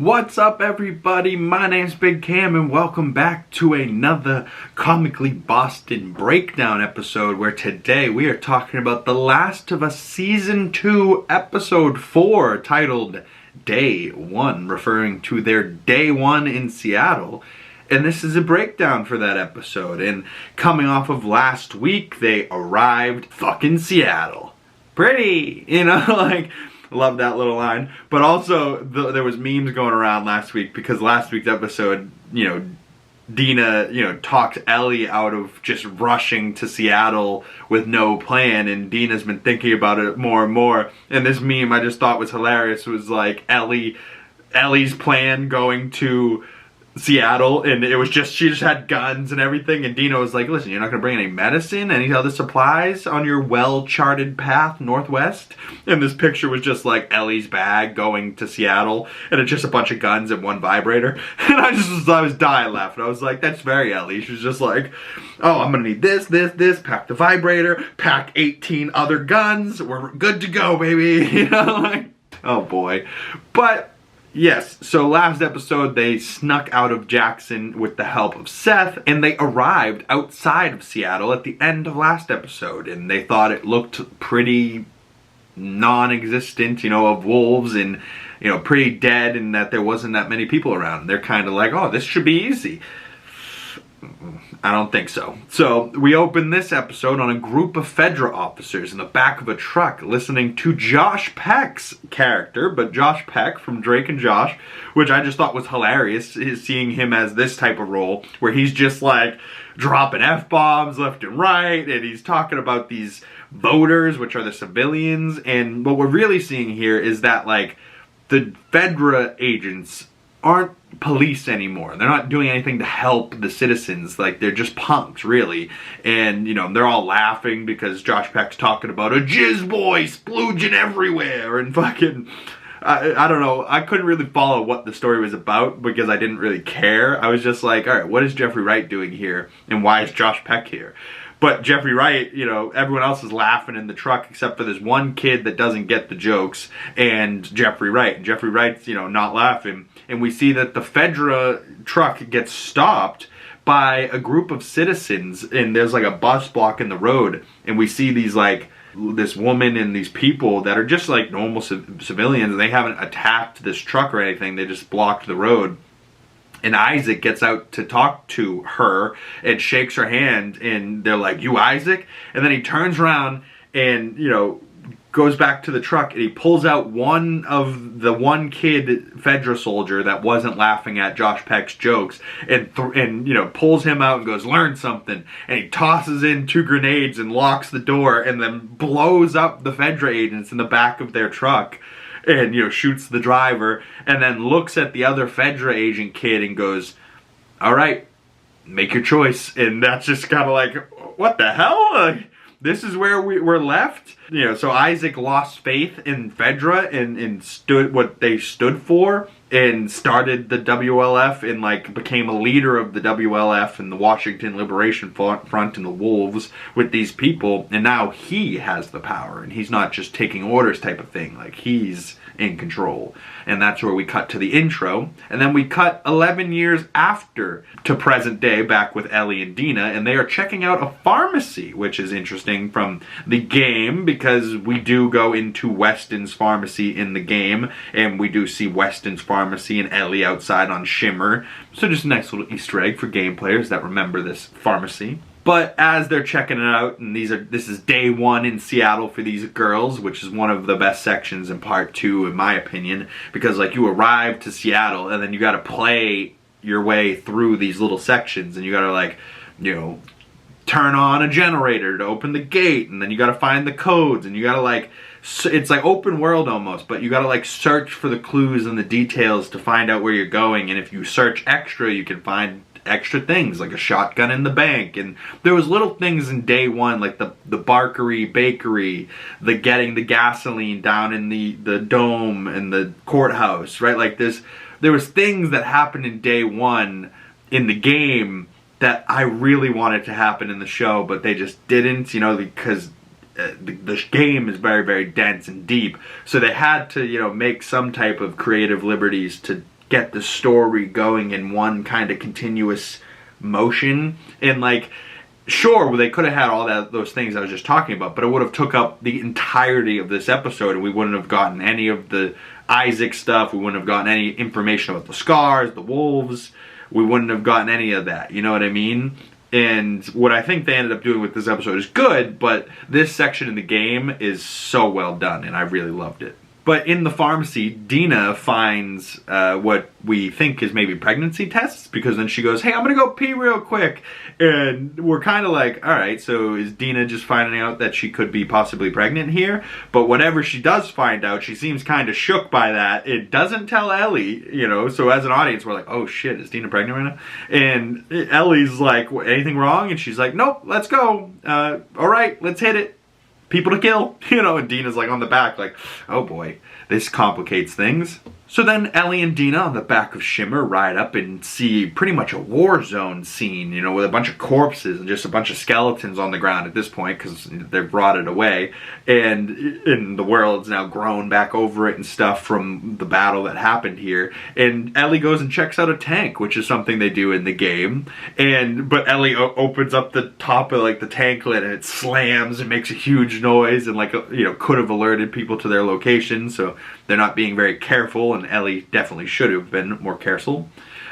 What's up, everybody? My name's Big Cam and welcome back to another Comically Boston Breakdown episode, where today we are talking about The Last of Us Season 2 Episode 4, titled Day 1, referring to their Day 1 in Seattle. And this is a breakdown for that episode. And coming off of last week, they arrived fucking Seattle. Pretty, you know, like... Love that little line. But also, there was memes going around last week because last week's episode, you know, Dina, talked Ellie out of just rushing to Seattle with no plan, and Dina's been thinking about it more and more. And this meme I just thought was hilarious. It was like Ellie's plan going to Seattle, and it was just, she just had guns and everything, and Dina was like, listen, you're not gonna bring any medicine, any other supplies on your well-charted path northwest? And this picture was just like Ellie's bag going to Seattle, and it's just a bunch of guns and one vibrator. And I was dying laughing. I was like, that's very Ellie. She was just like, oh, I'm gonna need this, pack the vibrator, pack 18 other guns, we're good to go, baby. You know, like, oh boy. But yes, so last episode they snuck out of Jackson with the help of Seth, and they arrived outside of Seattle at the end of last episode, and they thought it looked pretty non-existent, of wolves, and, pretty dead, and that there wasn't that many people around. They're kind of like, oh, this should be easy. I don't think so. So we open this episode on a group of Fedra officers in the back of a truck listening to Josh Peck's character, but Josh Peck from Drake and Josh, which I just thought was hilarious, is seeing him as this type of role where he's just like dropping F-bombs left and right, and he's talking about these voters, which are the civilians. And what we're really seeing here is that, like, the Fedra agents aren't police anymore. They're not doing anything to help the citizens. Like, they're just punks, really. And, they're all laughing because Josh Peck's talking about a jizz boy splooging everywhere and fucking... I don't know. I couldn't really follow what the story was about because I didn't really care. I was just like, alright, what is Jeffrey Wright doing here? And why is Josh Peck here? But Jeffrey Wright, everyone else is laughing in the truck except for this one kid that doesn't get the jokes, and Jeffrey Wright. And Jeffrey Wright's, not laughing. And we see that the Fedra truck gets stopped by a group of citizens, and there's like a bus blocking the road. And we see these, like, this woman and these people that are just like normal civilians, and they haven't attacked this truck or anything. They just blocked the road. And Isaac gets out to talk to her and shakes her hand, and they're like, you Isaac? And then he turns around and, goes back to the truck, and he pulls out one kid Fedra soldier that wasn't laughing at Josh Peck's jokes, and pulls him out and goes, learn something. And he tosses in 2 grenades and locks the door, and then blows up the Fedra agents in the back of their truck. And, shoots the driver, and then looks at the other Fedra agent kid and goes, all right, make your choice. And that's just kind of like, what the hell? Like, this is where we're left? So Isaac lost faith in Fedra and stood what they stood for, and started the WLF, and, like, became a leader of the WLF and the Washington Liberation Front and the Wolves with these people. And now he has the power, and he's not just taking orders type of thing. Like, he's in control. And that's where we cut to the intro. And then we cut 11 years after to present day, back with Ellie and Dina, and they are checking out a pharmacy, which is interesting from the game because we do go into Weston's pharmacy in the game, and we do see Weston's pharmacy and Ellie outside on Shimmer. So just a nice little Easter egg for game players that remember this pharmacy. But as they're checking it out, and this is day 1 in Seattle for these girls, which is one of the best sections in part 2, in my opinion, because, like, you arrive to Seattle, and then you gotta play your way through these little sections, and you gotta, like, turn on a generator to open the gate, and then you gotta find the codes, and you gotta, like, it's like open world almost, but you gotta, like, search for the clues and the details to find out where you're going, and if you search extra, you can find extra things, like a shotgun in the bank. And there was little things in day 1, like the Barkery Bakery, the getting the gasoline down in the dome and the courthouse, right? Like, there was things that happened in day 1 in the game that I really wanted to happen in the show, but they just didn't, because the game is very, very dense and deep. So they had to, make some type of creative liberties to get the story going in one kind of continuous motion. And like, sure, they could have had all those things I was just talking about, but it would have took up the entirety of this episode, and we wouldn't have gotten any of the Isaac stuff. We wouldn't have gotten any information about the scars, the wolves. We wouldn't have gotten any of that. You know what I mean? And what I think they ended up doing with this episode is good, but this section in the game is so well done, and I really loved it. But in the pharmacy, Dina finds what we think is maybe pregnancy tests, because then she goes, hey, I'm gonna go pee real quick. And we're kind of like, all right, so is Dina just finding out that she could be possibly pregnant here? But whatever she does find out, she seems kind of shook by that. It doesn't tell Ellie, you know, so as an audience, we're like, oh shit, is Dina pregnant right now? And Ellie's like, anything wrong? And she's like, nope, let's go. All right, let's hit it. People to kill, you know, and Dina's like on the back like, oh boy, this complicates things. So then Ellie and Dina on the back of Shimmer ride up and see pretty much a war zone scene, you know, with a bunch of corpses and just a bunch of skeletons on the ground at this point because they've rotted away. And the world's now grown back over it and stuff from the battle that happened here. And Ellie goes and checks out a tank, which is something they do in the game. But Ellie opens up the top of like the tank lid and it slams and makes a huge noise and like, you know, could have alerted people to their location. So they're not being very careful, and Ellie definitely should have been more careful.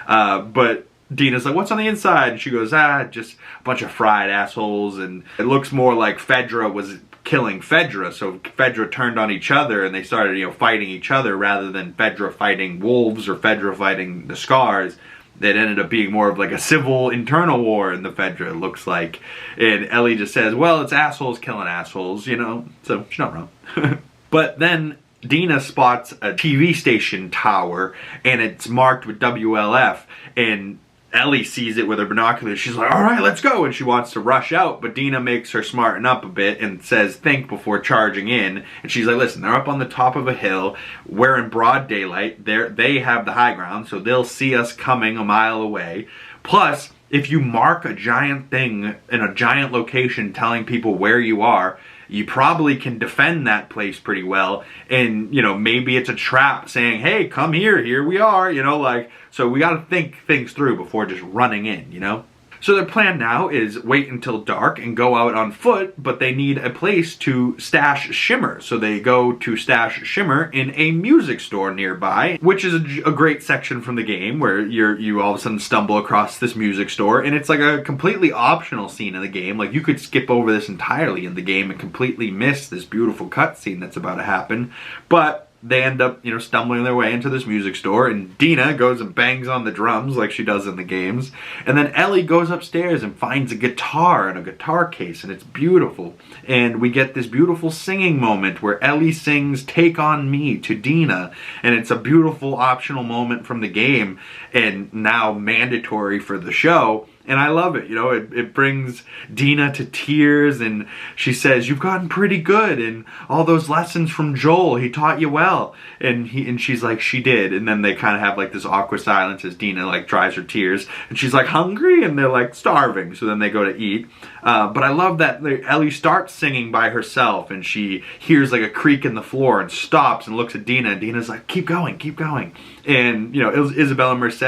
But Dina's like, what's on the inside? And she goes, just a bunch of fried assholes. And it looks more like Fedra was killing Fedra. So Fedra turned on each other and they started, you know, fighting each other rather than Fedra fighting wolves or Fedra fighting the scars. That ended up being more of like a civil internal war in the Fedra, it looks like. And Ellie just says, well, it's assholes killing assholes, you know. So she's not wrong. But then Dina spots a TV station tower and it's marked with WLF, and Ellie sees it with her binoculars. She's like, all right, let's go. And she wants to rush out, but Dina makes her smarten up a bit and says, think before charging in. And she's like, listen, they're up on the top of a hill. We're in broad daylight. They have the high ground, so they'll see us coming a mile away. Plus, if you mark a giant thing in a giant location telling people where you are, you probably can defend that place pretty well. And, you know, maybe it's a trap saying, hey, come here we are, you know, like, so we got to think things through before just running in, you know? So their plan now is wait until dark and go out on foot, but they need a place to stash Shimmer. So they go to stash Shimmer in a music store nearby, which is a great section from the game where you all of a sudden stumble across this music store, and it's like a completely optional scene in the game. Like, you could skip over this entirely in the game and completely miss this beautiful cutscene that's about to happen. But they end up, you know, stumbling their way into this music store, and Dina goes and bangs on the drums like she does in the games. And then Ellie goes upstairs and finds a guitar in a guitar case, and it's beautiful. And we get this beautiful singing moment where Ellie sings Take On Me to Dina, and it's a beautiful optional moment from the game and now mandatory for the show. And I love it, you know, it brings Dina to tears, and she says, you've gotten pretty good, and all those lessons from Joel, he taught you well. And she's like, she did. And then they kind of have like this awkward silence as Dina like dries her tears, and she's like, hungry? And they're like, starving. So then they go to eat. But I love that Ellie starts singing by herself, and she hears like a creak in the floor and stops and looks at Dina, and Dina's like, keep going, keep going. And, you know, Isabella Merced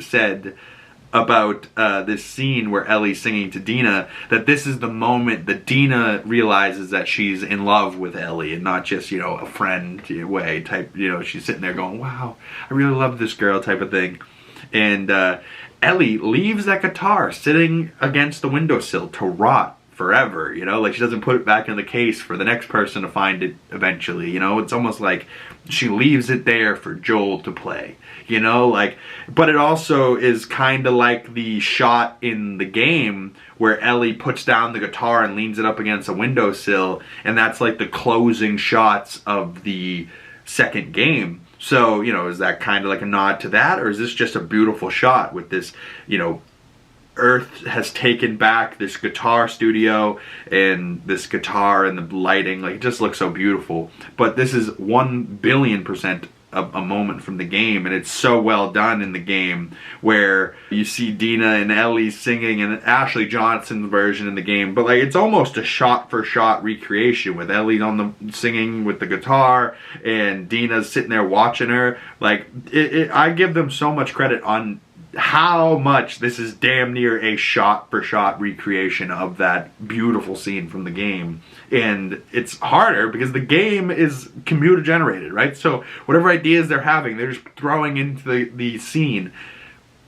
said about this scene where Ellie's singing to Dina, that this is the moment that Dina realizes that she's in love with Ellie and not just, you know, a friend way type, you know, she's sitting there going, wow, I really love this girl type of thing. And Ellie leaves that guitar sitting against the windowsill to rot forever, you know, like she doesn't put it back in the case for the next person to find it eventually, you know. It's almost like she leaves it there for Joel to play, you know, like, but it also is kind of like the shot in the game where Ellie puts down the guitar and leans it up against a windowsill, and that's like the closing shots of the second game. So, you know, is that kind of like a nod to that, or is this just a beautiful shot with this, you know, Earth has taken back this guitar studio and this guitar and the lighting, like, it just looks so beautiful. But this is 1,000,000,000% a moment from the game, and it's so well done in the game where you see Dina and Ellie singing and Ashley Johnson's version in the game, but like it's almost a shot-for-shot recreation with Ellie on the singing with the guitar and Dina's sitting there watching her. Like I give them so much credit on how much this is damn near a shot-for-shot recreation of that beautiful scene from the game. And it's harder because the game is computer generated, right? So whatever ideas they're having, they're just throwing into the scene.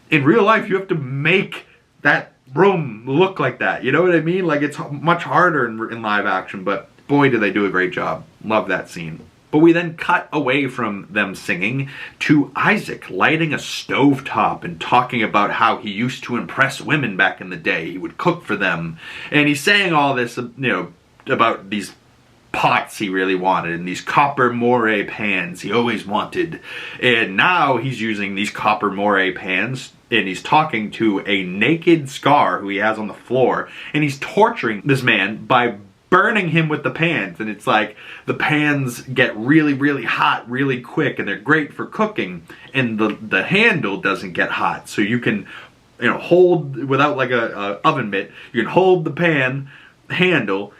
In real life, you have to make that room look like that. You know what I mean? Like, it's much harder in live action, but boy, do they do a great job. Love that scene. But we then cut away from them singing to Isaac lighting a stovetop and talking about how he used to impress women back in the day. He would cook for them. And he's saying all this, you know, about these pots he really wanted and these copper moire pans he always wanted. And now he's using these copper moire pans and he's talking to a naked Scar who he has on the floor. And he's torturing this man by burning him with the pans, and it's like the pans get really, really hot really quick, and they're great for cooking, and the handle doesn't get hot, so you can, you know, hold without like a oven mitt. You can hold the pan handle,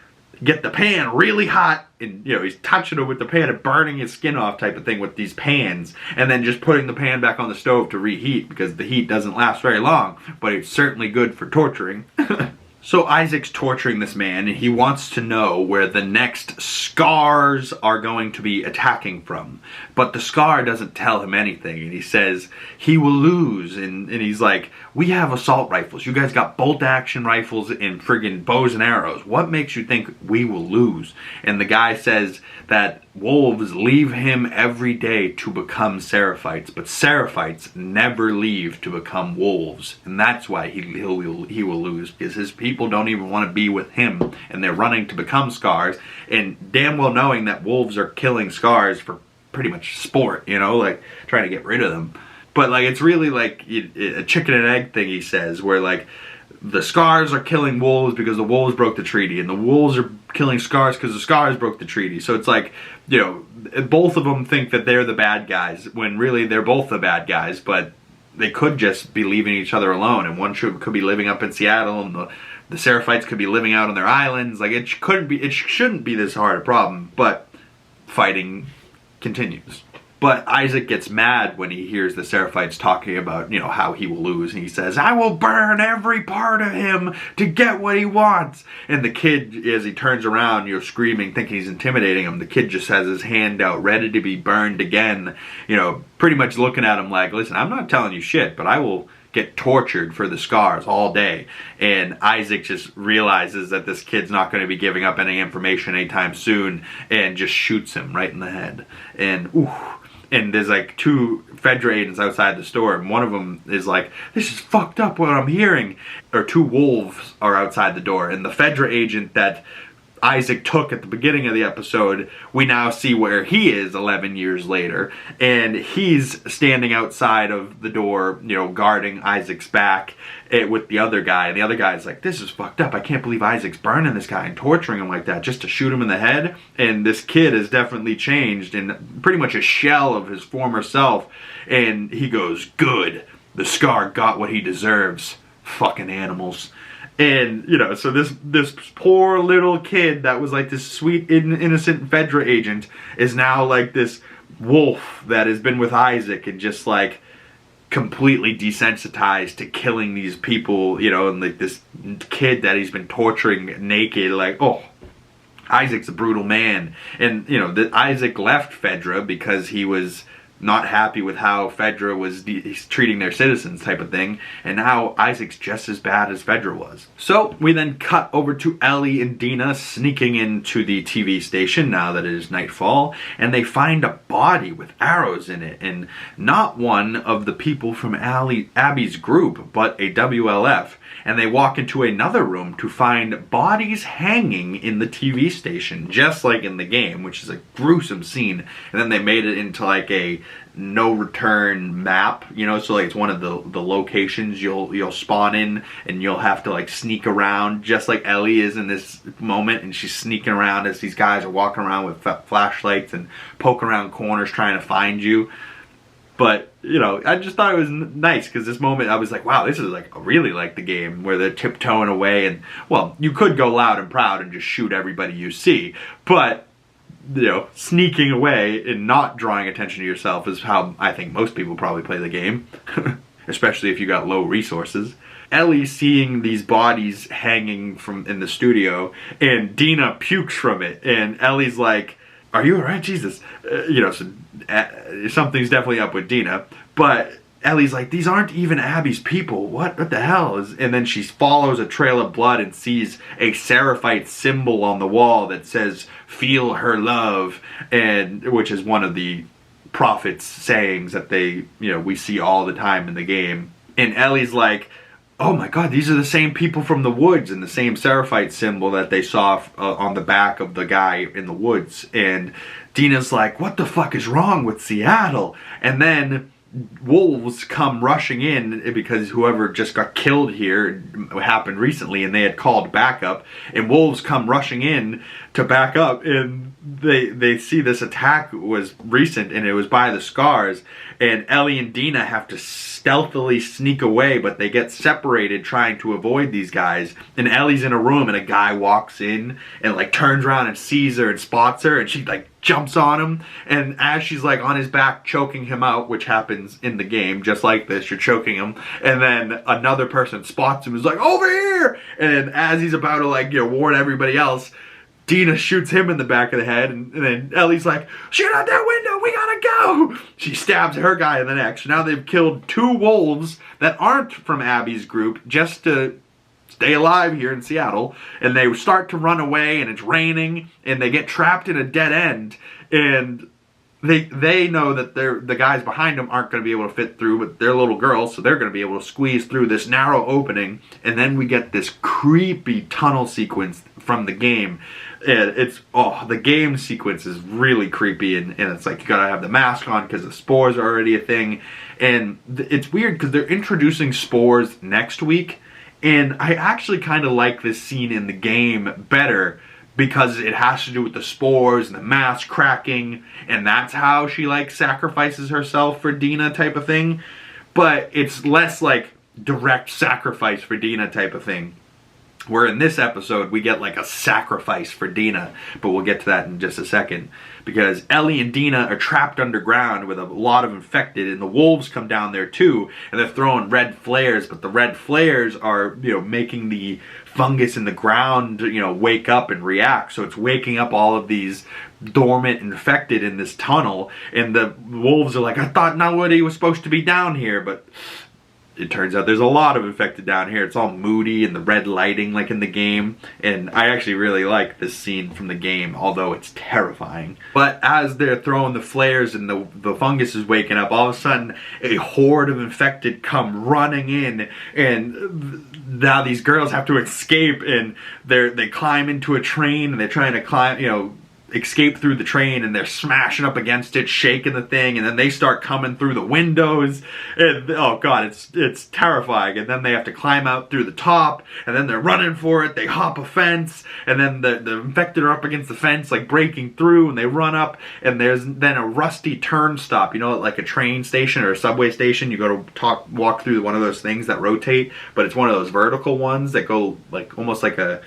get the pan really hot, and you know he's touching it with the pan and burning his skin off type of thing with these pans, and then just putting the pan back on the stove to reheat because the heat doesn't last very long, but it's certainly good for torturing. So Isaac's torturing this man, and he wants to know where the next Scars are going to be attacking from. But the Scar doesn't tell him anything, and he says he will lose, and he's like, we have assault rifles. You guys got bolt-action rifles and friggin' bows and arrows. What makes you think we will lose? And the guy says that wolves leave him every day to become Seraphites, but Seraphites never leave to become wolves. And that's why he will lose, because his people don't even want to be with him, and they're running to become Scars, and damn well knowing that wolves are killing Scars for pretty much sport, you know, like trying to get rid of them. But like it's really like a chicken and egg thing, he says, where like the Scars are killing wolves because the wolves broke the treaty, and the wolves are killing Scars because the Scars broke the treaty. So it's like, you know, both of them think that they're the bad guys when really they're both the bad guys, but they could just be leaving each other alone, and one could be living up in Seattle, and the Seraphites could be living out on their islands. Like it shouldn't be this hard a problem, but fighting continues. But Isaac gets mad when he hears the Seraphites talking about, you know, how he will lose. And he says, I will burn every part of him to get what he wants. And the kid, as he turns around, you know, screaming, thinking he's intimidating him, the kid just has his hand out, ready to be burned again. You know, pretty much looking at him like, listen, I'm not telling you shit, but I will get tortured for the Scars all day. And Isaac just realizes that this kid's not going to be giving up any information anytime soon, and just shoots him right in the head. And ooh. And there's like two Fedra agents outside the store, and one of them is like, this is fucked up what I'm hearing. Or two wolves are outside the door, and the Fedra agent that Isaac took at the beginning of the episode, we now see where he is 11 years later, and he's standing outside of the door, you know, guarding Isaac's back with the other guy. And the other guy's like, this is fucked up. I can't believe Isaac's burning this guy and torturing him like that just to shoot him in the head. And this kid has definitely changed and pretty much a shell of his former self. And he goes, good, the Scar got what he deserves. Fucking animals. And, you know, so this poor little kid that was like this sweet, innocent Fedra agent is now like this wolf that has been with Isaac and just like completely desensitized to killing these people, you know, and like this kid that he's been torturing naked, like, oh, Isaac's a brutal man. And, you know, Isaac left Fedra because he was not happy with how Fedra was treating their citizens type of thing, and now Isaac's just as bad as Fedra was. So we then cut over to Ellie and Dina sneaking into the TV station now that it is nightfall, and they find a body with arrows in it, and not one of the people from Abby's group, but a WLF. And they walk into another room to find bodies hanging in the TV station, just like in the game, which is a gruesome scene. And then they made it into like a no return map, you know, so like it's one of the locations you'll spawn in, and you'll have to like sneak around just like Ellie is in this moment, and she's sneaking around as these guys are walking around with flashlights and poking around corners trying to find you. But, you know, I just thought it was nice because this moment I was like, wow, this is like really like the game where they're tiptoeing away, and well, you could go loud and proud and just shoot everybody you see, but you know, sneaking away and not drawing attention to yourself is how I think most people probably play the game, especially if you got low resources. Ellie seeing these bodies hanging from in the studio, and Dina pukes from it, and Ellie's like, are you alright? Jesus. You know, so, something's definitely up with Dina, but Ellie's like, these aren't even Abby's people. What the hell is... And then she follows a trail of blood and sees a seraphite symbol on the wall that says, feel her love, and which is one of the prophets' sayings that they, you know, we see all the time in the game. And Ellie's like, oh my god, these are the same people from the woods, and the same seraphite symbol that they saw on the back of the guy in the woods. And Dina's like, what the fuck is wrong with Seattle? And then wolves come rushing in because whoever just got killed here happened recently, and they had called backup, and wolves come rushing in to back up, and they see this attack was recent and it was by the scars, and Ellie and Dina have to stealthily sneak away, but they get separated trying to avoid these guys. And Ellie's in a room, and a guy walks in and like turns around and sees her and spots her, and she like jumps on him, and as she's like on his back choking him out, which happens in the game just like this, you're choking him, and then another person spots him, is like, over here, and as he's about to like, you know, warn everybody else, Dina shoots him in the back of the head, and then Ellie's like, shoot out that window, we gotta go! She stabs her guy in the neck. So now they've killed 2 wolves that aren't from Abby's group just to stay alive here in Seattle, and they start to run away, and it's raining, and they get trapped in a dead end, and they know that the guys behind them aren't going to be able to fit through, but they're little girls, so they're going to be able to squeeze through this narrow opening, and then we get this creepy tunnel sequence from the game. And it's, oh, the game sequence is really creepy, and it's like you gotta have the mask on because the spores are already a thing, and it's weird because they're introducing spores next week, and I actually kind of like this scene in the game better because it has to do with the spores and the mask cracking, and that's how she like sacrifices herself for Dina type of thing, but it's less like direct sacrifice for Dina type of thing. Where in this episode, we get like a sacrifice for Dina, but we'll get to that in just a second. Because Ellie and Dina are trapped underground with a lot of infected, and the wolves come down there too, and they're throwing red flares, but the red flares are, you know, making the fungus in the ground, you know, wake up and react. So it's waking up all of these dormant infected in this tunnel, and the wolves are like, I thought nobody was supposed to be down here, but it turns out there's a lot of infected down here. It's all moody and the red lighting like in the game. And I actually really like this scene from the game, although it's terrifying. But as they're throwing the flares and the fungus is waking up, all of a sudden a horde of infected come running in, and now these girls have to escape, and they climb into a train, and they're trying to climb, you know, escape through the train, and they're smashing up against it, shaking the thing, and then they start coming through the windows, and oh god, it's terrifying. And then they have to climb out through the top, and then they're running for it, they hop a fence, and then the infected are up against the fence like breaking through, and they run up, and there's then a rusty turn stop, you know, like a train station or a subway station, you go to walk through one of those things that rotate, but it's one of those vertical ones that go like almost like a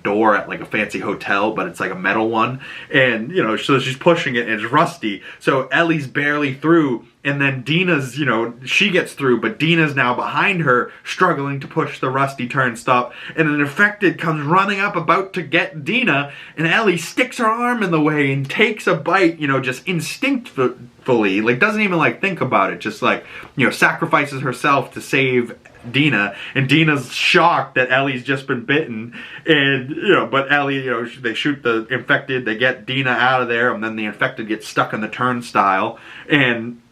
door at like a fancy hotel, but it's like a metal one, and you know, so she's pushing it and it's rusty, so Ellie's barely through, and then Dina's, you know, she gets through, but Dina's now behind her struggling to push the rusty turnstile, and an infected comes running up about to get Dina, and Ellie sticks her arm in the way and takes a bite, you know, just instinctively, like doesn't even like think about it, just like, you know, sacrifices herself to save Dina, and Dina's shocked that Ellie's just been bitten, and you know, but Ellie, you know, they shoot the infected, they get Dina out of there, and then the infected gets stuck in the turnstile. And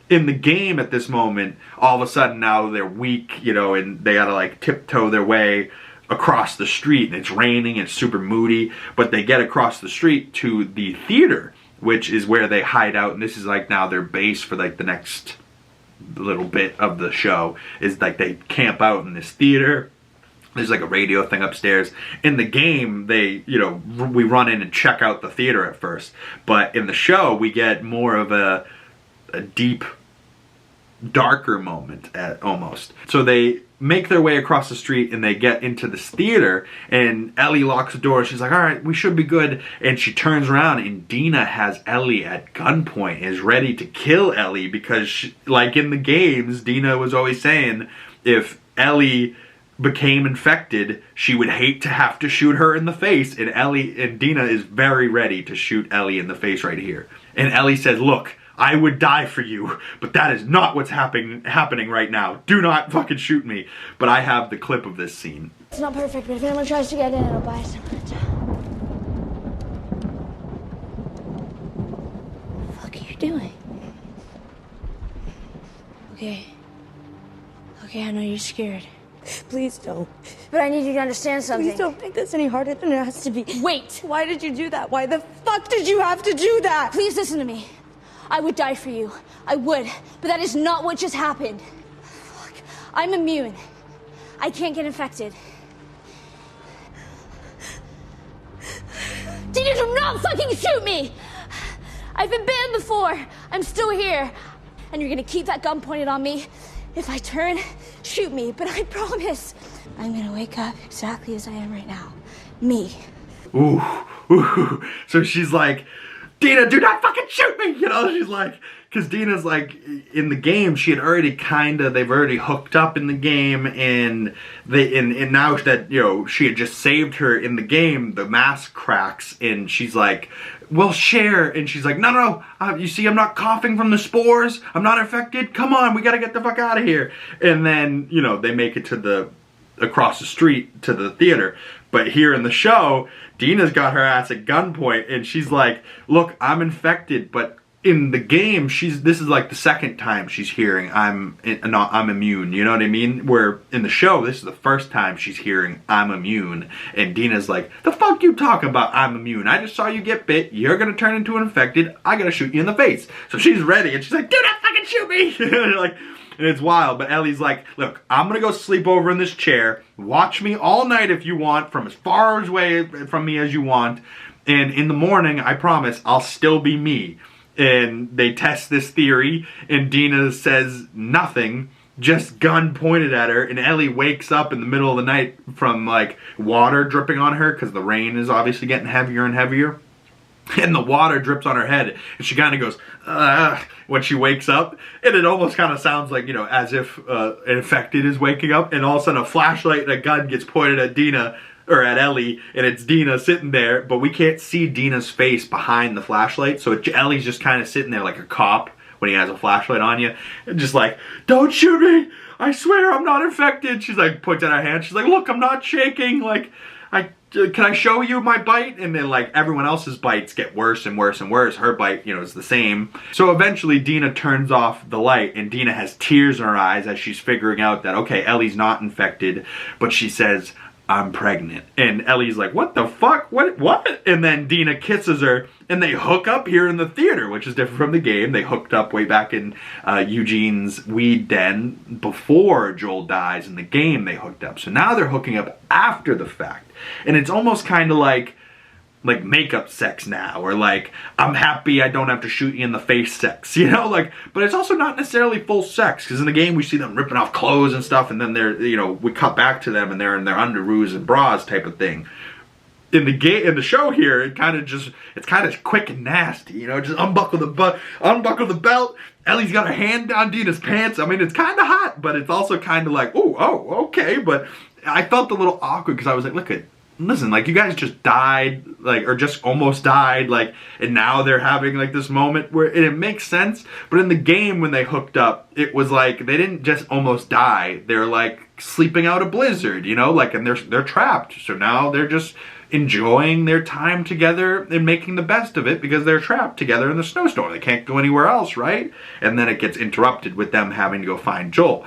in the game at this moment, all of a sudden now they're weak, you know, and they gotta like tiptoe their way across the street, and it's raining and it's super moody, but they get across the street to the theater. which is where they hide out, and this is like now their base for like the next little bit of the show, is like they camp out in this theater. There's like a radio thing upstairs. In the game, they, you know, we run in and check out the theater at first, but in the show we get more of a deep, darker moment almost. So they make their way across the street and they get into this theater, and Ellie locks the door. She's like, all right, we should be good. And she turns around and Dina has Ellie at gunpoint, is ready to kill Ellie, because she, like in the games, Dina was always saying if Ellie became infected, she would hate to have to shoot her in the face. And Dina is very ready to shoot Ellie in the face right here. And Ellie says, look, I would die for you, but that is not what's happening right now. Do not fucking shoot me. But I have the clip of this scene. It's not perfect, but if anyone tries to get in, it'll buy us a minute. What the fuck are you doing? Okay, I know you're scared. Please don't. But I need you to understand something. Please don't make this any harder than it has to be. Wait! Why did you do that? Why the fuck did you have to do that? Please listen to me. I would die for you. I would. But that is not what just happened. Fuck. I'm immune. I can't get infected. Dina, do not fucking shoot me! I've been banned before. I'm still here. And you're gonna keep that gun pointed on me. If I turn, shoot me. But I promise, I'm gonna wake up exactly as I am right now. Me. Ooh. So she's like, Dina, do not fucking shoot me! You know, she's like, because Dina's like, in the game, she had already they've already hooked up in the game, and now that, you know, she had just saved her in the game, the mask cracks, and she's like, we'll share, and she's like, no, you see I'm not coughing from the spores, I'm not infected, come on, we gotta get the fuck out of here. And then, you know, they make it to across the street to the theater. But here in the show, Dina's got her ass at gunpoint, and she's like, look, I'm infected, but in the game, this is like the second time she's hearing I'm immune, you know what I mean? Where in the show, this is the first time she's hearing I'm immune, and Dina's like, the fuck you talking about I'm immune? I just saw you get bit, you're gonna turn into an infected, I gotta shoot you in the face. So she's ready, and she's like, do not fucking shoot me! Like, and it's wild, but Ellie's like, look, I'm gonna go sleep over in this chair, watch me all night if you want, from as far away from me as you want, and in the morning, I promise, I'll still be me. And they test this theory, and Dina says nothing, just gun pointed at her, and Ellie wakes up in the middle of the night from like water dripping on her, because the rain is obviously getting heavier and heavier. And the water drips on her head, and she kind of goes, when she wakes up, and it almost kind of sounds like, you know, as if an infected is waking up, and all of a sudden a flashlight and a gun gets pointed at Dina, or at Ellie, and it's Dina sitting there, but we can't see Dina's face behind the flashlight, so Ellie's just kind of sitting there like a cop when he has a flashlight on you, and just like, don't shoot me, I swear I'm not infected. She's like, points at her hand, she's like, look, I'm not shaking, like, can I show you my bite? And then like everyone else's bites get worse and worse and worse. Her bite, you know, is the same. So eventually Dina turns off the light, and Dina has tears in her eyes as she's figuring out that, okay, Ellie's not infected, but she says, I'm pregnant. And Ellie's like, what the fuck? What? And then Dina kisses her, and they hook up here in the theater, which is different from the game. They hooked up way back in Eugene's weed den before Joel dies. In the game, they hooked up. So now they're hooking up after the fact. And it's almost kind of like makeup sex now, or like, I'm happy I don't have to shoot you in the face sex, you know, like, but it's also not necessarily full sex, because in the game we see them ripping off clothes and stuff, and then they're, you know, we cut back to them and they're in their underoos and bras type of thing. In the show here, it's kind of quick and nasty, you know, just unbuckle the belt. Ellie's got her hand down Dina's pants. I mean, it's kind of hot, but it's also kind of like, oh, okay, but I felt a little awkward, because I was like, listen, like, you guys just died, like, or just almost died, like, and now they're having, like, this moment where, and it makes sense, but in the game when they hooked up, it was like, they didn't just almost die, they're, like, sleeping out a blizzard, you know, like, and they're trapped, so now they're just enjoying their time together and making the best of it, because they're trapped together in the snowstorm, they can't go anywhere else, right? And then it gets interrupted with them having to go find Joel.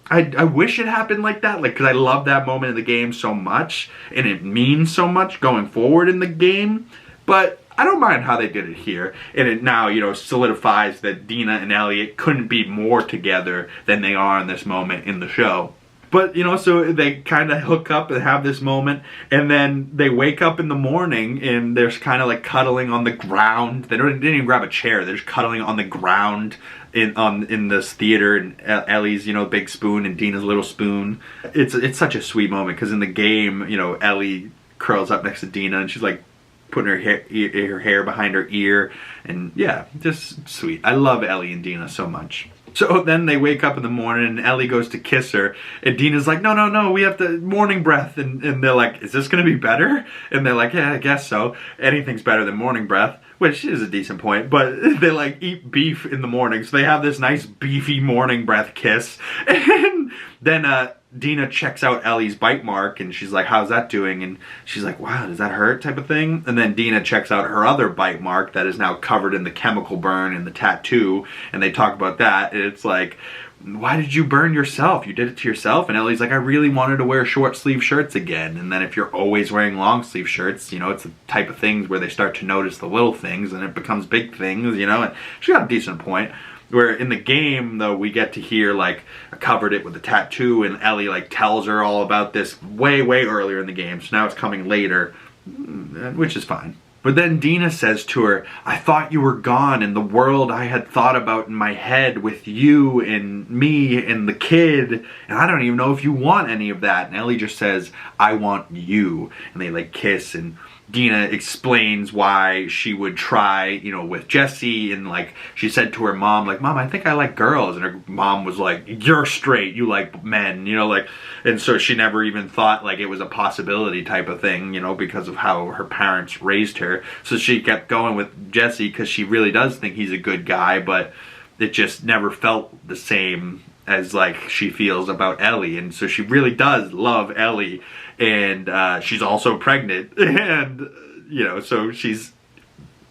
I wish it happened like that, like, because I love that moment in the game so much, and it means so much going forward in the game, but I don't mind how they did it here, and it now, you know, solidifies that Dina and Elliot couldn't be more together than they are in this moment in the show. But, you know, so they kind of hook up and have this moment, and then they wake up in the morning, and they're kind of like cuddling on the ground. They didn't even grab a chair. They're just cuddling on the ground in this theater, and Ellie's, you know, big spoon and Dina's little spoon. It's such a sweet moment, because in the game, you know, Ellie curls up next to Dina, and she's like putting her hair behind her ear, and yeah, just sweet. I love Ellie and Dina so much. So then they wake up in the morning, and Ellie goes to kiss her, and Dina's like, no, we have to morning breath, and they're like, is this gonna be better? And they're like, yeah, I guess so. Anything's better than morning breath, which is a decent point, but they like eat beef in the morning, so they have this nice beefy morning breath kiss, and then Dina checks out Ellie's bite mark, and she's like, how's that doing? And she's like, wow, does that hurt, type of thing? And then Dina checks out her other bite mark that is now covered in the chemical burn and the tattoo, and they talk about that, and it's like, why did you burn yourself? You did it to yourself? And Ellie's like, I really wanted to wear short sleeve shirts again. And then if you're always wearing long sleeve shirts, you know, it's the type of things where they start to notice the little things, and it becomes big things, you know, and she got a decent point. Where in the game, though, we get to hear, like, I covered it with a tattoo, and Ellie, like, tells her all about this way earlier in the game, so now it's coming later, which is fine. But then Dina says to her, I thought you were gone, and the world I had thought about in my head with you and me and the kid, and I don't even know if you want any of that. And Ellie just says, I want you. And they, like, kiss, and Dina explains why she would try, you know, with Jesse, and like she said to her mom, like, Mom, I think I like girls, and her mom was like, you're straight, you like men, you know, like, and so she never even thought like it was a possibility type of thing, you know, because of how her parents raised her. So she kept going with Jesse because she really does think he's a good guy, but it just never felt the same as like she feels about Ellie, and so she really does love Ellie. And she's also pregnant, and, you know, so she's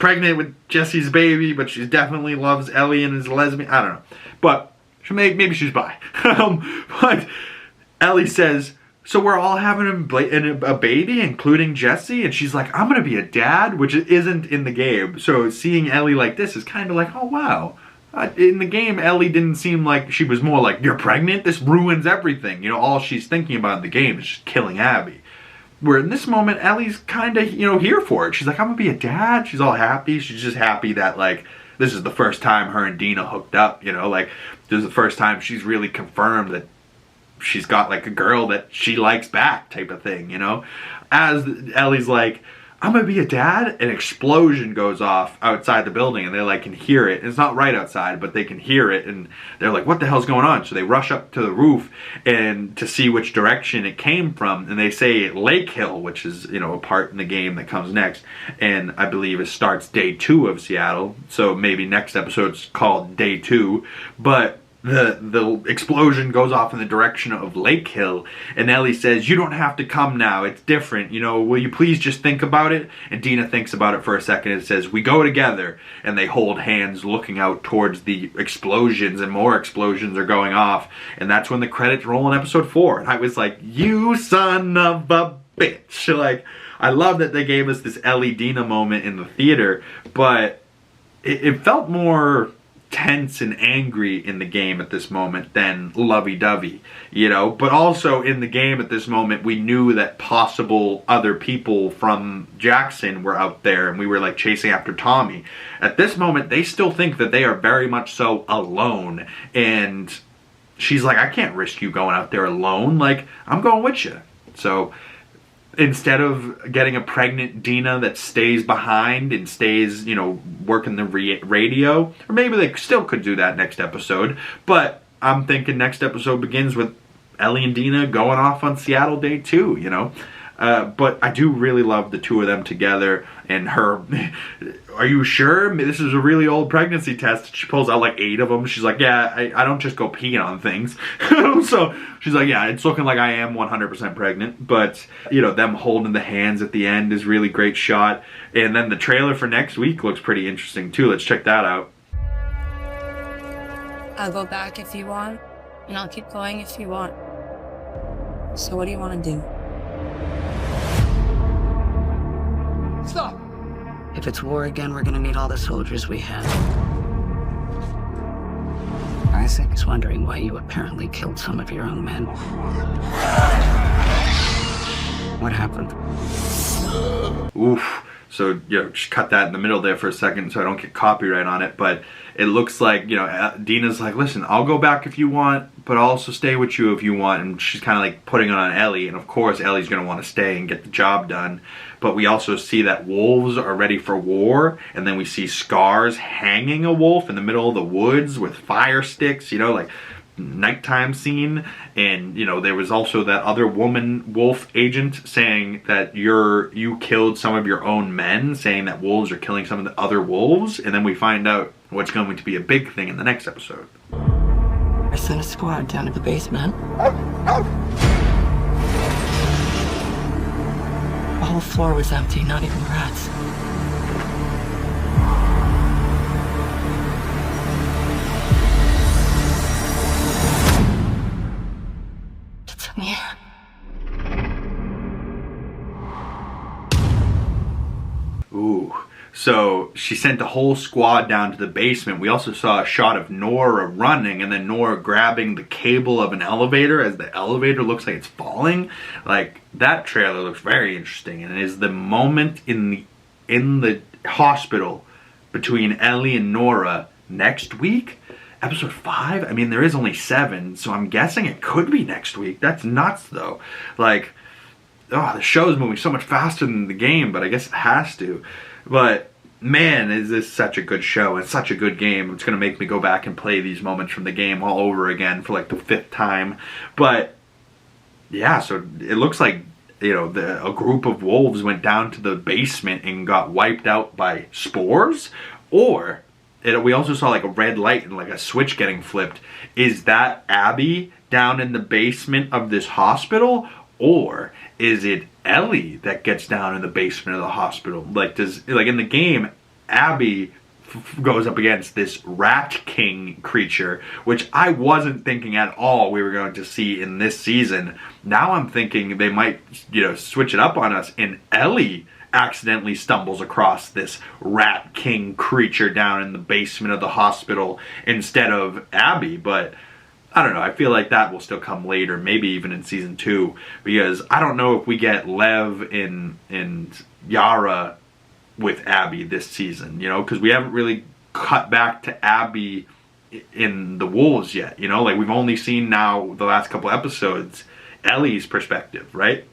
pregnant with Jesse's baby, but she definitely loves Ellie and is a lesbian. I don't know. But maybe she's bi. But Ellie says, so we're all having a baby, including Jesse? And she's like, I'm going to be a dad, which isn't in the game. So seeing Ellie like this is kind of like, oh, wow. In the game, Ellie didn't seem like, she was more like, you're pregnant? This ruins everything. You know, all she's thinking about in the game is just killing Abby. Where in this moment, Ellie's kind of, you know, here for it. She's like, I'm gonna be a dad. She's all happy. She's just happy that, like, this is the first time her and Dina hooked up, you know? Like, this is the first time she's really confirmed that she's got, like, a girl that she likes back type of thing, you know? As Ellie's like, I'm gonna be a dad, an explosion goes off outside the building, and they like can hear it. It's not right outside, but they can hear it, and they're like, what the hell's going on? So they rush up to the roof and to see which direction it came from, and they say Lake Hill, which is, you know, a part in the game that comes next, and I believe it starts day 2 of Seattle, so maybe next episode's called day 2, but the explosion goes off in the direction of Lake Hill, and Ellie says, you don't have to come now, it's different, you know, will you please just think about it? And Dina thinks about it for a second and says, we go together, and they hold hands looking out towards the explosions, and more explosions are going off, and that's when the credits roll in episode 4, and I was like, you son of a bitch. Like, I love that they gave us this Ellie Dina moment in the theater, but it felt more tense and angry in the game at this moment than lovey-dovey, you know, but also in the game at this moment we knew that possible other people from Jackson were out there, and we were like chasing after Tommy. At this moment they still think that they are very much so alone, and she's like, I can't risk you going out there alone, like, I'm going with you. So instead of getting a pregnant Dina that stays behind and stays, you know, working the radio, or maybe they still could do that next episode, but I'm thinking next episode begins with Ellie and Dina going off on Seattle day 2, you know. But I do really love the two of them together, and her, are you sure? This is a really old pregnancy test. She pulls out like 8 of them. She's like, yeah, I don't just go peeing on things. So she's like, yeah, it's looking like I am 100% pregnant. But, you know, them holding the hands at the end is really great shot. And then the trailer for next week looks pretty interesting too. Let's check that out. I'll go back if you want, and I'll keep going if you want. So what do you want to do? Stop! If If it's war again, we're gonna need all the soldiers we have. Isaac is wondering why you apparently killed some of your own men. What happened? Oof. So, just cut that in the middle there for a second so I don't get copyright on it. But it looks like, Dina's like, listen, I'll go back if you want, but I'll also stay with you if you want. And she's kind of like putting it on Ellie. And of course, Ellie's going to want to stay and get the job done. But we also see that wolves are ready for war. And then we see Scars hanging a wolf in the middle of the woods with fire sticks, like nighttime scene. And there was also that other woman wolf agent saying that you killed some of your own men, saying that wolves are killing some of the other wolves. And then we find out what's going to be a big thing in the next episode. I sent a squad down to the basement. The whole floor was empty, not even rats. Yeah. Ooh. So she sent a whole squad down to the basement. We also saw a shot of Nora running and then Nora grabbing the cable of an elevator as the elevator looks like it's falling. Like, that trailer looks very interesting, and it is the moment in the hospital between Ellie and Nora next week. Episode 5? I mean, there is only 7, so I'm guessing it could be next week. That's nuts, though. Like, the show's moving so much faster than the game, but I guess it has to. But, man, is this such a good show and such a good game. It's going to make me go back and play these moments from the game all over again for, like, the 5th time. But, yeah, so it looks like, a group of wolves went down to the basement and got wiped out by spores. Or we also saw like a red light and like a switch getting flipped. Is that Abby down in the basement of this hospital? Or is it Ellie that gets down in the basement of the hospital? Like in the game, Abby goes up against this Rat King creature, which I wasn't thinking at all we were going to see in this season. Now I'm thinking they might, switch it up on us, and Ellie accidentally stumbles across this Rat King creature down in the basement of the hospital instead of Abby. But I don't know, I feel like that will still come later, maybe even in season 2, because I don't know if we get Lev and Yara with Abby this season, because we haven't really cut back to Abby in the Wolves yet, like we've only seen now the last couple episodes Ellie's perspective, right?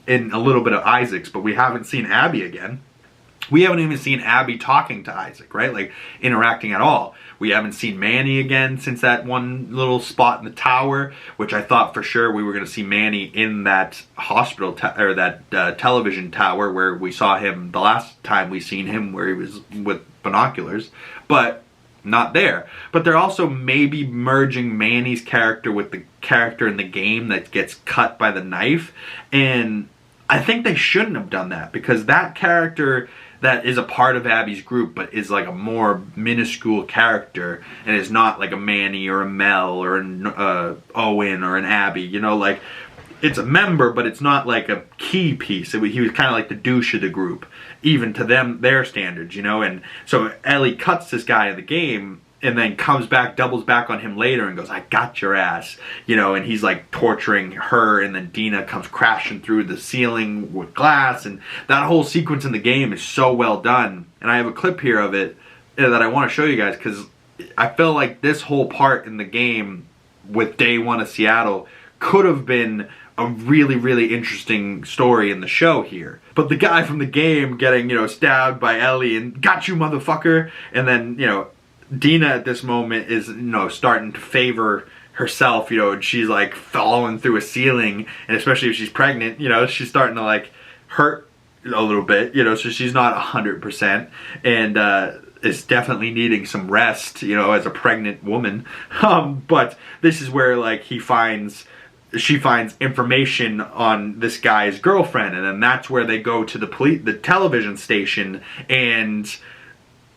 And a little bit of Isaac's, but we haven't seen Abby again. We haven't even seen Abby talking to Isaac, right? Like interacting at all. We haven't seen Manny again since that one little spot in the tower, which I thought for sure we were going to see Manny in that hospital or that television tower where we saw him the last time we seen him, where he was with binoculars, but not there. But they're also maybe merging Manny's character with the character in the game that gets cut by the knife, and I think they shouldn't have done that, because that character that is a part of Abby's group but is like a more minuscule character and is not like a Manny or a Mel or an Owen or an Abby, like it's a member but it's not like a key piece. He was kind of like the douche of the group, even to their standards, and so Ellie cuts this guy in the game and then comes back, doubles back on him later and goes, I got your ass, and he's like torturing her, and then Dina comes crashing through the ceiling with glass, and that whole sequence in the game is so well done. And I have a clip here of it that I want to show you guys, because I feel like this whole part in the game with Day 1 of Seattle could have been a really, really interesting story in the show here. But the guy from the game getting, stabbed by Ellie and got you, motherfucker, and then, Dina at this moment is, starting to favor herself, and she's like falling through a ceiling, and especially if she's pregnant, she's starting to like hurt a little bit, so she's not 100%, and is definitely needing some rest, as a pregnant woman. But this is where like she finds information on this guy's girlfriend, and then that's where they go to the television station, and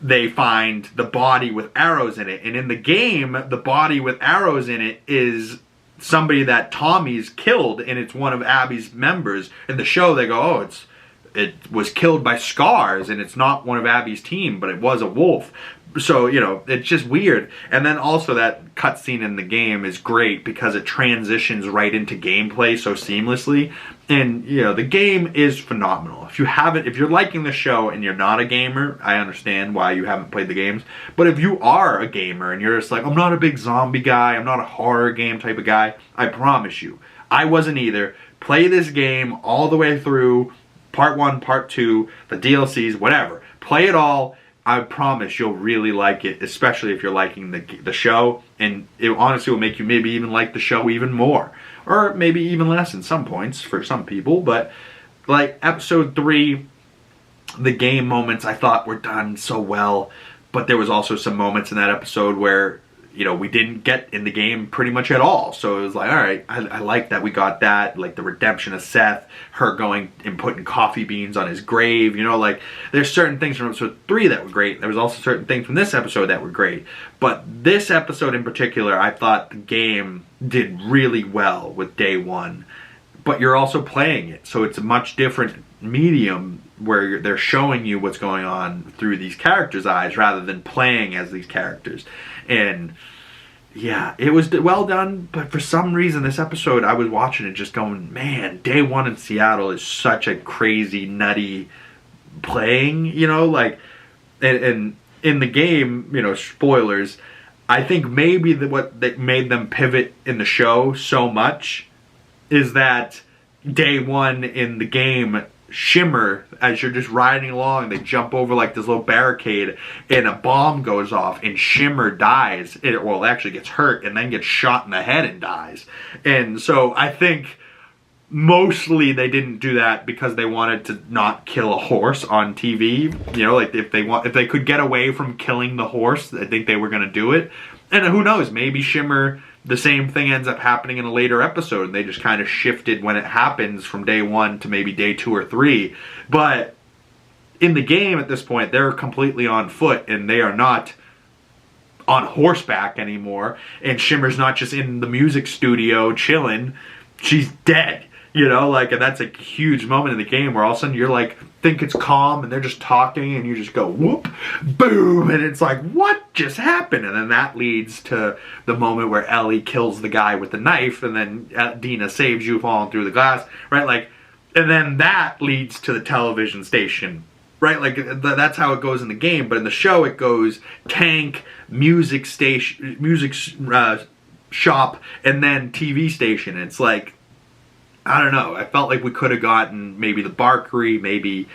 they find the body with arrows in it. And in the game, the body with arrows in it is somebody that Tommy's killed, and it's one of Abby's members. In the show, they go, oh, it's it was killed by scars, and it's not one of Abby's team, but it was a wolf. So, you know, it's just weird. And then also that cutscene in the game is great because it transitions right into gameplay so seamlessly. And, you know, the game is phenomenal. If you're liking the show and you're not a gamer, I understand why you haven't played the games. But if you are a gamer and you're just like, I'm not a big zombie guy, I'm not a horror game type of guy, I promise you, I wasn't either. Play this game all the way through, part 1, part 2, the DLCs, whatever. Play it all. I promise you'll really like it, especially if you're liking the show, and it honestly will make you maybe even like the show even more, or maybe even less in some points for some people. But like episode 3, the game moments I thought were done so well, but there was also some moments in that episode where, you know, we didn't get in the game pretty much at all. So it was like, all right, I like that we got that, like the redemption of Seth, her going and putting coffee beans on his grave, you know, like there's certain things from episode 3 that were great. There was also certain things from this episode that were great. But this episode in particular, I thought the game did really well with day 1. But you're also playing it, so it's a much different medium where they're showing you what's going on through these characters' eyes rather than playing as these characters. And yeah, it was well done, but for some reason this episode I was watching it just going, man, day 1 in Seattle is such a crazy, nutty playing, you know, like, and in the game, you know, spoilers, I think maybe what that made them pivot in the show so much is that day 1 in the game, Shimmer, as you're just riding along, they jump over like this little barricade and a bomb goes off and Shimmer dies. Well, actually gets hurt and then gets shot in the head and dies. And so I think mostly they didn't do that because they wanted to not kill a horse on TV. You know, like if they could get away from killing the horse, I think they were going to do it. And who knows, maybe Shimmer, the same thing ends up happening in a later episode and they just kind of shifted when it happens from day 1 to maybe day 2 or 3. But in the game at this point, they're completely on foot and they are not on horseback anymore. And Shimmer's not just in the music studio chilling, she's dead. You know, like, and that's a huge moment in the game where all of a sudden you're like, think it's calm and they're just talking and you just go whoop, boom, and it's like, what just happened? And then that leads to the moment where Ellie kills the guy with the knife and then Dina saves you falling through the glass, right? Like, and then that leads to the television station, right? Like, that's how it goes in the game, but in the show it goes tank, music station, music shop, and then TV station. It's like, I don't know. I felt like we could have gotten maybe the Barkery, maybe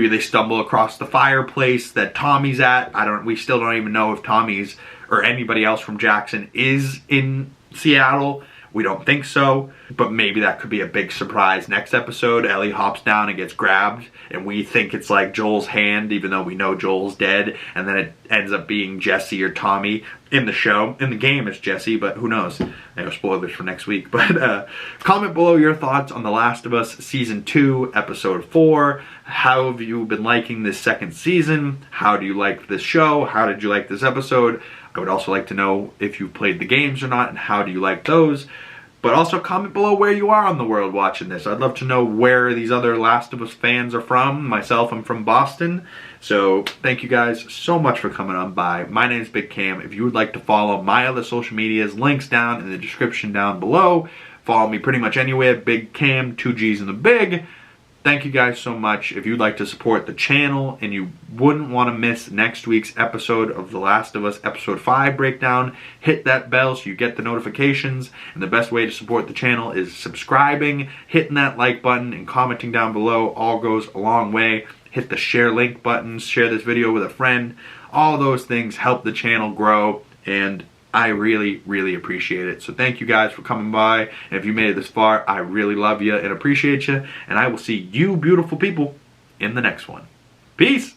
they stumble across the fireplace that Tommy's at. We still don't even know if Tommy's or anybody else from Jackson is in Seattle. We don't think so, but maybe that could be a big surprise. Next episode, Ellie hops down and gets grabbed, and we think it's like Joel's hand, even though we know Joel's dead, and then it ends up being Jesse or Tommy in the show. In the game, it's Jesse, but who knows? I know, spoilers for next week. But comment below your thoughts on The Last of Us Season 2, Episode 4. How have you been liking this second season? How do you like this show? How did you like this episode? I would also like to know if you've played the games or not, and how do you like those. But also comment below where you are on the world watching this. I'd love to know where these other Last of Us fans are from. Myself, I'm from Boston. So thank you guys so much for coming on by. My name is Big Cam. If you would like to follow my other social medias, links down in the description down below. Follow me pretty much anywhere. Big Cam, 2 G's in the Big. Thank you guys so much. If you'd like to support the channel and you wouldn't want to miss next week's episode of The Last of Us Episode 5 breakdown, hit that bell so you get the notifications. And the best way to support the channel is subscribing, hitting that like button, and commenting down below. All goes a long way. Hit the share link button, share this video with a friend. All those things help the channel grow, and I really, really appreciate it. So thank you guys for coming by. And if you made it this far, I really love you and appreciate you. And I will see you beautiful people in the next one. Peace!